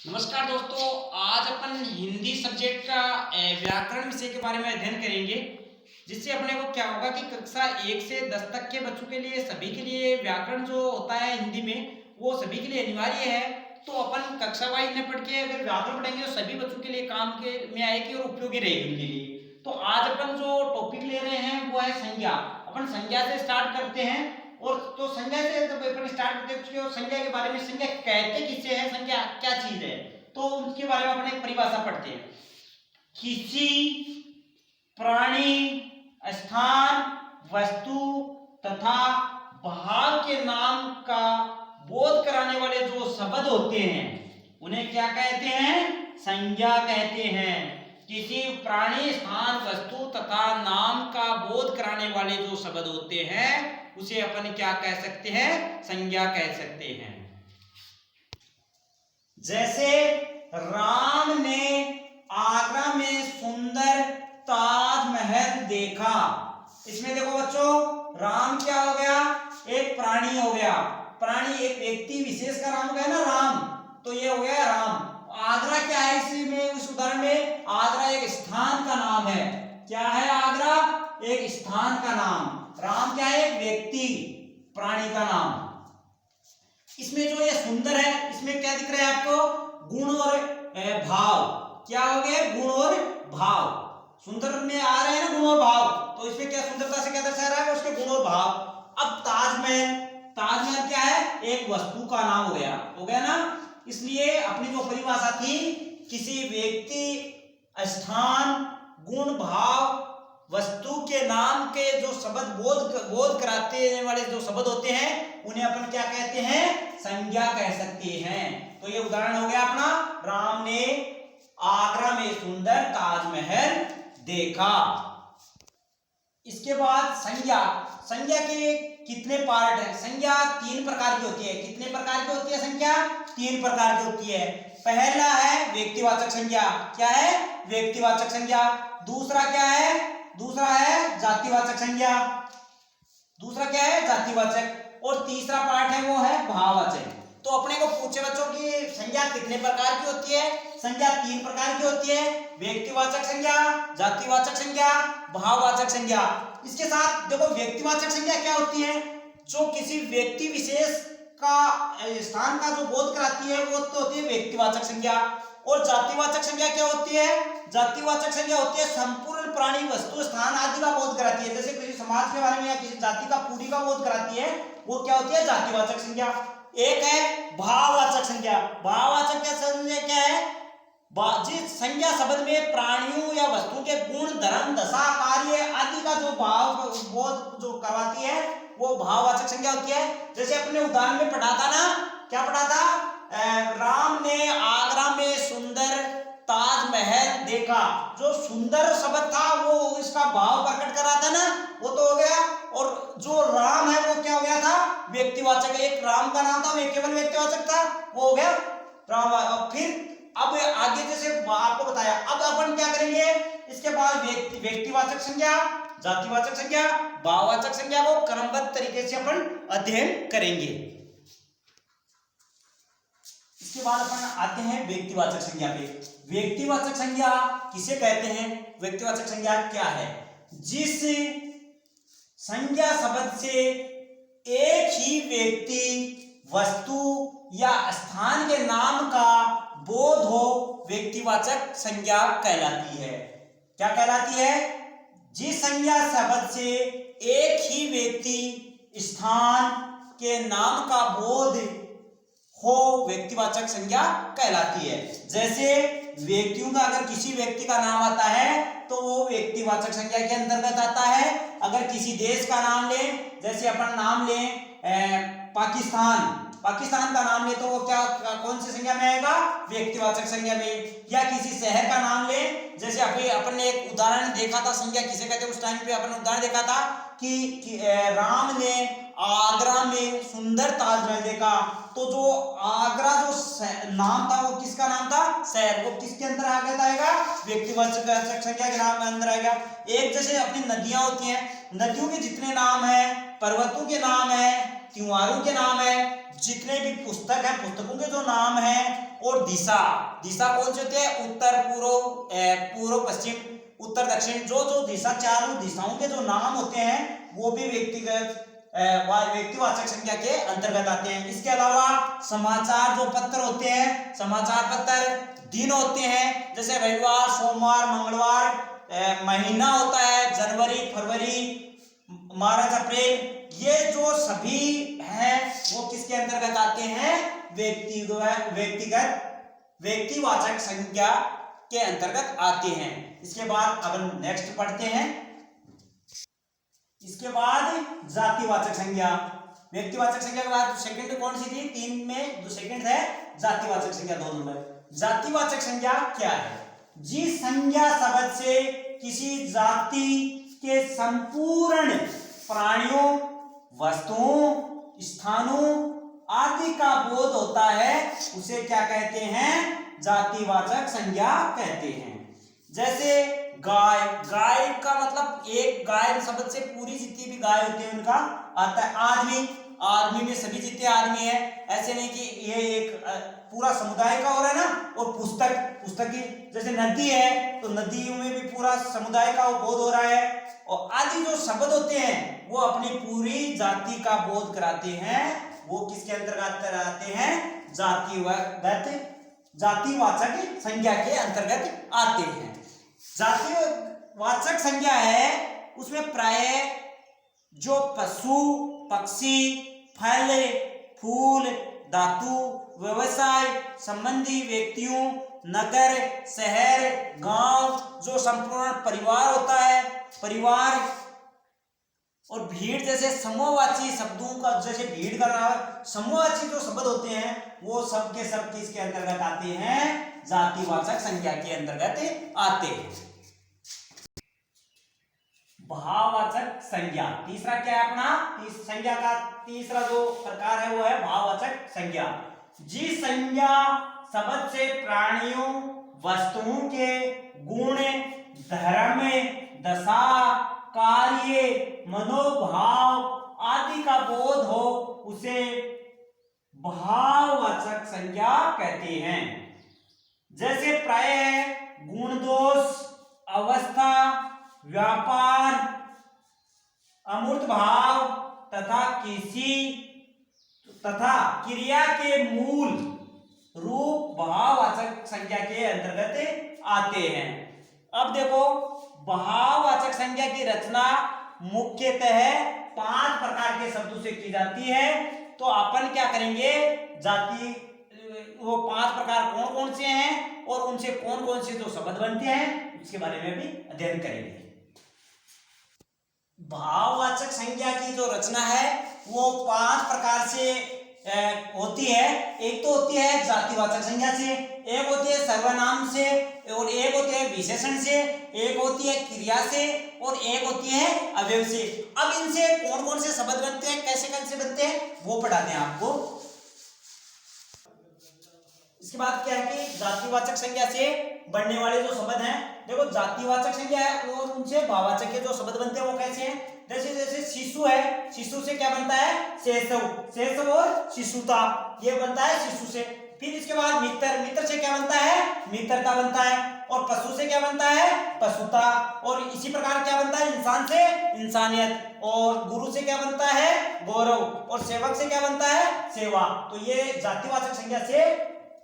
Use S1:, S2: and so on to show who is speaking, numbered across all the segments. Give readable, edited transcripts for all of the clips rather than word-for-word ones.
S1: नमस्कार दोस्तों, आज अपन हिंदी सब्जेक्ट का व्याकरण विषय के बारे में अध्ययन करेंगे। जिससे अपने को क्या होगा कि कक्षा 1 से 10 तक के बच्चों के लिए सभी के लिए व्याकरण जो होता है हिंदी में वो सभी के लिए अनिवार्य है। तो अपन कक्षा वाइज में पढ़ के अगर व्याकरण पढ़ेंगे तो सभी बच्चों के लिए काम के में आएगी और उपयोगी रहेगी उनके लिए। तो आज अपन जो टॉपिक ले रहे हैं वो है संज्ञा। अपन संज्ञा से स्टार्ट करते हैं। और तो संज्ञा से जब अपन स्टार्ट करते हैं उसके संज्ञा के बारे में, संज्ञा कहते किसे है, संज्ञा क्या चीज है, तो उसके बारे में अपन एक परिभाषा पढ़ते हैं। किसी प्राणी, स्थान, वस्तु तथा भाव के नाम का बोध कराने वाले जो शब्द होते हैं उन्हें क्या कहते हैं? संज्ञा कहते हैं। किसी प्राणी, स्थान, वस्तु तथा नाम का बोध कराने वाले जो शब्द होते हैं उसे अपन क्या कह सकते हैं? संज्ञा कह सकते हैं। जैसे राम ने आगरा में सुंदर ताजमहल देखा। इसमें देखो बच्चों, राम क्या हो गया? एक प्राणी हो गया। प्राणी एक व्यक्ति विशेष का नाम हो गया ना, राम, तो ये हो गया राम। आगरा क्या है इसमें, उस उदाहरण में आगरा एक स्थान का नाम है। क्या है आगरा? एक स्थान का नाम। राम क्या है? एक व्यक्ति, प्राणी का नाम। इसमें जो ये सुंदर है इसमें क्या दिख रहा है आपको? गुण और भाव। क्या हो गए? गुण और भाव। सुंदर में आ रहे हैं ना गुण और भाव, तो इसमें क्या सुंदरता से क्या दर्शा रहा है? उसके गुण और भाव। अब ताजमहल, ताजमहल क्या है? एक वस्तु का नाम हो गया ना। इसलिए अपनी जो परिभाषा थी, किसी व्यक्ति, स्थान, गुण, भाव, वस्तु के नाम के जो शब्द बोध कराते वाले जो शब्द होते हैं उन्हें अपन क्या कहते हैं? संज्ञा कह सकते हैं। तो ये उदाहरण हो गया अपना, राम ने आगरा में सुंदर ताजमहल देखा। इसके बाद संज्ञा। संज्ञा के कितने पार्ट है? संज्ञा 3 प्रकार की होती है। कितने प्रकार की होती है संज्ञा? 3 प्रकार की होती है। पहला है व्यक्तिवाचक संज्ञा। क्या है? व्यक्तिवाचक संज्ञा। दूसरा क्या है? दूसरा है जातिवाचक संज्ञा। दूसरा क्या है? जातिवाचक। और तीसरा पार्ट है वो है भाववाचक। तो अपने को पूछे बच्चों की संज्ञा कितने प्रकार की होती है? संज्ञा 3 प्रकार की होती है। व्यक्तिवाचक संज्ञा, जातिवाचक संज्ञा, भाववाचक संज्ञा। इसके साथ देखो, व्यक्तिवाचक संज्ञा क्या होती है? जो किसी व्यक्ति विशेष का स्थान का जो बोध कराती है वो तो होती है व्यक्तिवाचक संज्ञा। और जातिवाचक संज्ञा क्या होती है? जातिवाचक संज्ञा होती है संपूर्ण प्राणी, वस्तु, स्थान आदि का बोध कराती है। जैसे किसी समाज के बारे में या किसी जाति का पूरी का बोध कराती है, वो क्या होती है? जातिवाचक संज्ञा। एक है भाववाचक संज्ञा। भाववाचक संज्ञा क्या है? जिस संज्ञा शब्द में प्राणियों या वस्तु के गुण, धर्म, दशा, कार्य आदि का जो भाव बोध जो करवाती है वो भाववाचक संज्ञा होती है। जैसे अपने उदाहरण में पढ़ा था ना, क्या पढ़ा था? राम ने आगरा में सुंदर ताजमहल देखा। जो सुंदर शब्द था वो इसका भाव प्रकट कर रहा था ना, वो तो हो गया। और जो राम है वो क्या हो गया था? व्यक्तिवाचक। एक राम का नाम था, वो केवल व्यक्तिवाचक था, वो हो गया राम। और फिर अब आगे जैसे आपको बताया, अब अपन क्या करेंगे? इसके बाद व्यक्तिवाचक संज्ञा, जातिवाचक संज्ञा, भाववाचक संज्ञा को क्रमबद्ध तरीके से अपन अध्ययन करेंगे। इसके बाद अपन आते हैं व्यक्तिवाचक संज्ञा पे। व्यक्तिवाचक संज्ञा किसे कहते हैं? व्यक्तिवाचक संज्ञा क्या है? जिस संज्ञा शब्द से एक ही व्यक्ति, वस्तु या स्थान के नाम का बोध हो, व्यक्तिवाचक संज्ञा कहलाती है। क्या कहलाती है? जिस संज्ञा शब्द से एक ही व्यक्ति, स्थान के नाम का बोध हो, व्यक्तिवाचक संज्ञा कहलाती है। जैसे व्यक्तियों का, अगर किसी व्यक्ति का नाम आता है तो वो व्यक्तिवाचक संज्ञा के अंतर्गत आता है। अगर किसी देश का नाम लें, जैसे अपन नाम लें पाकिस्तान, पाकिस्तान का नाम ले तो वो क्या, कौन सी संज्ञा में आएगा? व्यक्तिवाचक संज्ञा में। या किसी शहर का नाम ले, जैसे अभी अपन ने एक उदाहरण देखा था, संज्ञा किसे कहते हैं उस टाइम पे अपन उदाहरण देखा था कि राम ने आगरा में सुंदर ताजमहल देखा। तो जो आगरा जो नाम था वो किसका नाम था? शहर। वो किसके अंदर आ गया आएगा? व्यक्तिवाचक संज्ञा के नाम में अंदर आएगा। एक जैसे अपनी नदियां होती हैं, नदियों के जितने नाम है, पर्वतों के नाम है, त्योहारों के नाम है, जितने भी पुस्तक है पुस्तकों के जो नाम है, और दिशा, दिशा कौन से होते हैं, उत्तर पूर्व, पूर्व पश्चिम, उत्तर दक्षिण, जो जो दिशा, चारों दिशाओं के जो नाम होते हैं वो भी व्यक्तिवाचक संज्ञा के अंतर्गत आते हैं। इसके अलावा समाचार जो पत्र होते हैं, समाचार पत्र, दिन होते हैं जैसे रविवार, सोमवार, मंगलवार, महीना होता है जनवरी, फरवरी, मार्च, अप्रैल, ये जो सभी हैं वो किसके अंतर्गत आते हैं, व्यक्तिवाचक संज्ञा के अंतर्गत आते हैं। इसके बाद अब नेक्स्ट पढ़ते हैं। इसके बाद जातिवाचक संज्ञा। व्यक्तिवाचक संज्ञा के बाद सेकंड कौन सी थी, 3 में जो सेकंड है जातिवाचक संज्ञा 2 नंबर। जातिवाचक संज्ञा क्या है, जिस संज्ञा शब्द से किसी जाति के संपूर्ण प्राणियों, वस्तुओं, स्थानों आदि का बोध होता है उसे क्या कहते हैं, जातिवाचक संज्ञा कहते हैं। जैसे गाय, गाय का मतलब एक गाय शब्द से पूरी जितनी भी गाय होती है उनका आता है। आदमी, आदमी में सभी जितने आदमी है, ऐसे नहीं कि ये एक पूरा समुदाय का हो रहा है ना। और पुस्तक, पुस्तक की जैसे नदी है तो नदियों में भी पूरा समुदाय का बोध हो रहा है। और आदि जो शब्द होते हैं वो अपनी पूरी जाति का बोध कराते हैं, वो किसके अंतर्गत आते हैं, जातिवाचक संज्ञा के अंतर्गत आते हैं। जातिवाचक संज्ञा है उसमें प्राय जो पशु, पक्षी, फल, फूल, धातु, व्यवसाय संबंधी व्यक्तियों, नगर, शहर, गांव, जो संपूर्ण परिवार होता है, परिवार और भीड़ जैसे समूहवाची शब्दों का, जैसे भीड़ का नाम, समूहवाची जो शब्द होते हैं वो सब के सब किसके अंतर्गत आते हैं, जातिवाचक संज्ञा के अंतर्गत आते हैं। भाववाचक संज्ञा, तीसरा क्या है अपना, संज्ञा का तीसरा जो प्रकार है वो है भाववाचक संज्ञा। जिस संज्ञा शब्द से प्राणियों, वस्तुओं के गुण, धर्म, दशा, कार्य, मनोभाव आदि का बोध हो उसे भाववाचक संज्ञा कहते हैं। जैसे प्राय है गुण, दोष, अवस्था, व्यापार, अमूर्त भाव तथा किसी तथा क्रिया के मूल रूप भाववाचक संज्ञा के अंतर्गत आते हैं। अब देखो भाववाचक संज्ञा की रचना मुख्यतः 5 प्रकार के शब्दों से की जाती है। तो अपन क्या करेंगे, जाति वो 5 प्रकार कौन कौन से हैं और उनसे कौन कौन से जो शब्द बनते हैं उसके बारे में भी अध्ययन करेंगे। भाववाचक संज्ञा की जो रचना है वो 5 प्रकार से होती है। एक तो होती है जातिवाचक संज्ञा से, एक होती है सर्वनाम से, और एक होती है विशेषण से, एक होती है क्रिया से, और एक होती है अवयव से। अब इनसे कौन कौन से शब्द बनते हैं, कैसे कैसे बनते हैं वो पढ़ाते हैं आपको। इसके बाद क्या है कि जातिवाचक संज्ञा से बनने वाले जो शब्द हैं, देखो जातिवाचक संज्ञा है और उनसे भाववाचक के जो शब्द बनते हैं वो कैसे हैं। जैसे जैसे शिशु है, शिशु से क्या बनता है, शैशव, शैशव और शिशुता ये बनता है शिशु से। फिर इसके बाद मित्र, मित्र से क्या बनता है, मित्रता बनता है। और पशु से क्या बनता है, पशुता। और इसी प्रकार क्या बनता है, इंसान से इंसानियत। और गुरु से क्या बनता है, गौरव। और सेवक से क्या बनता है, सेवा। तो ये जातिवाचक संज्ञा से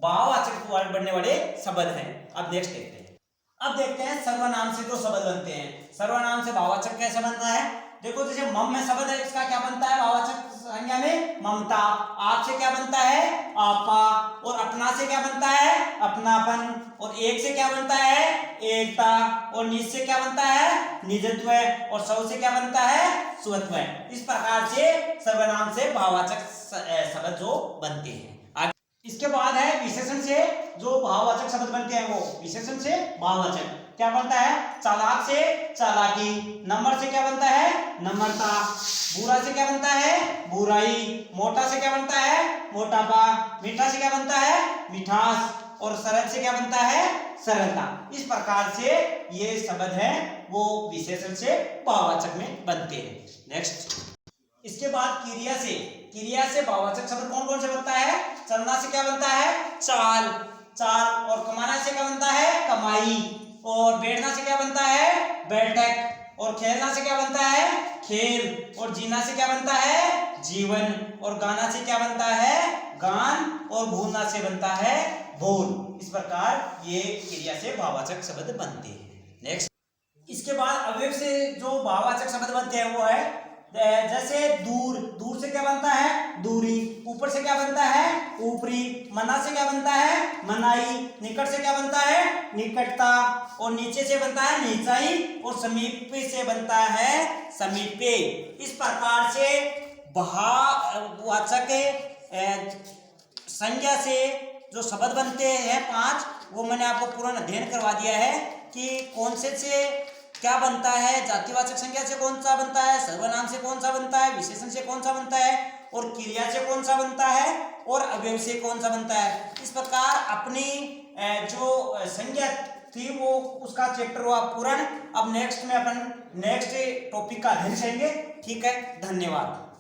S1: भाववाचक बनने वाले शब्द हैं। अब नेक्स्ट देखते हैं। अब देखते हैं सर्वनाम से जो शब्द बनते हैं। सर्वनाम से भाववाचक कैसे बनता है, देखो जैसे मम में शब्द है, इसका क्या बनता है भाववाचक संज्ञा में, ममता। आप से क्या बनता है, आपा। और अपना से क्या बनता है, अपनापन। और एक से क्या बनता है, एकता। और निज से क्या बनता है, निजत्व। और सौ से क्या बनता है, स्वत्व। इस प्रकार से सर्वनाम से भाववाचक शब्द जो बनते हैं। इसके बाद है विशेषण से जो भाववाचक शब्द बनते हैं, वो विशेषण से भाववाचक क्या बनता है, चालाक से चालाकी। नम्र से क्या बनता है, नम्रता। बुरा से क्या बनता है, बुराई। मोटा से क्या बनता है, मोटापा। मीठा से क्या बनता है, मिठास। और सरल से क्या बनता है, सरलता। इस प्रकार से ये शब्द है वो विशेषण से भाववाचक में बनते हैं। नेक्स्ट इसके बाद क्रिया से भाववाचक शब्द कौन कौन से बनता है? चलना से क्या बनता है? चाल, चाल। और कमाना से क्या बनता है? कमाई। और बैठना से क्या बनता है? बैठक। और खेलना से क्या बनता है? खेल। और जीना से क्या बनता है? जीवन। और गाना से क्या बनता है? गान। और भूलना से बनता है भूल। इस प्रकार ये क्रिया से भाववाचक शब्द बनते हैं। नेक्स्ट, इसके बाद अवयव से जो भाववाचक शब्द बनते हैं वो है जैसे दूर, दूर से क्या बनता है? दूरी। ऊपर से क्या बनता है? ऊपरी। मना से क्या बनता है? मनाई। निकट से क्या बनता है? निकटता। और नीचे से बनता है नीचाई। और समीप से बनता है समीपे। इस प्रकार से भाववाचक संज्ञा से जो शब्द बनते हैं 5, वो मैंने आपको पूर्ण अध्ययन करवा दिया है कि कौन से क्या बनता है, जातिवाचक संज्ञा से कौन सा बनता है, सर्वनाम से कौन सा बनता है, विशेषण से कौन सा बनता है, और क्रिया से कौन सा बनता है, और अवयव से कौन सा बनता है। इस प्रकार अपनी जो संज्ञा थी वो उसका चैप्टर हुआ पूर्ण। अब नेक्स्ट में अपन नेक्स्ट टॉपिक का अध्ययन करेंगे। ठीक है, धन्यवाद।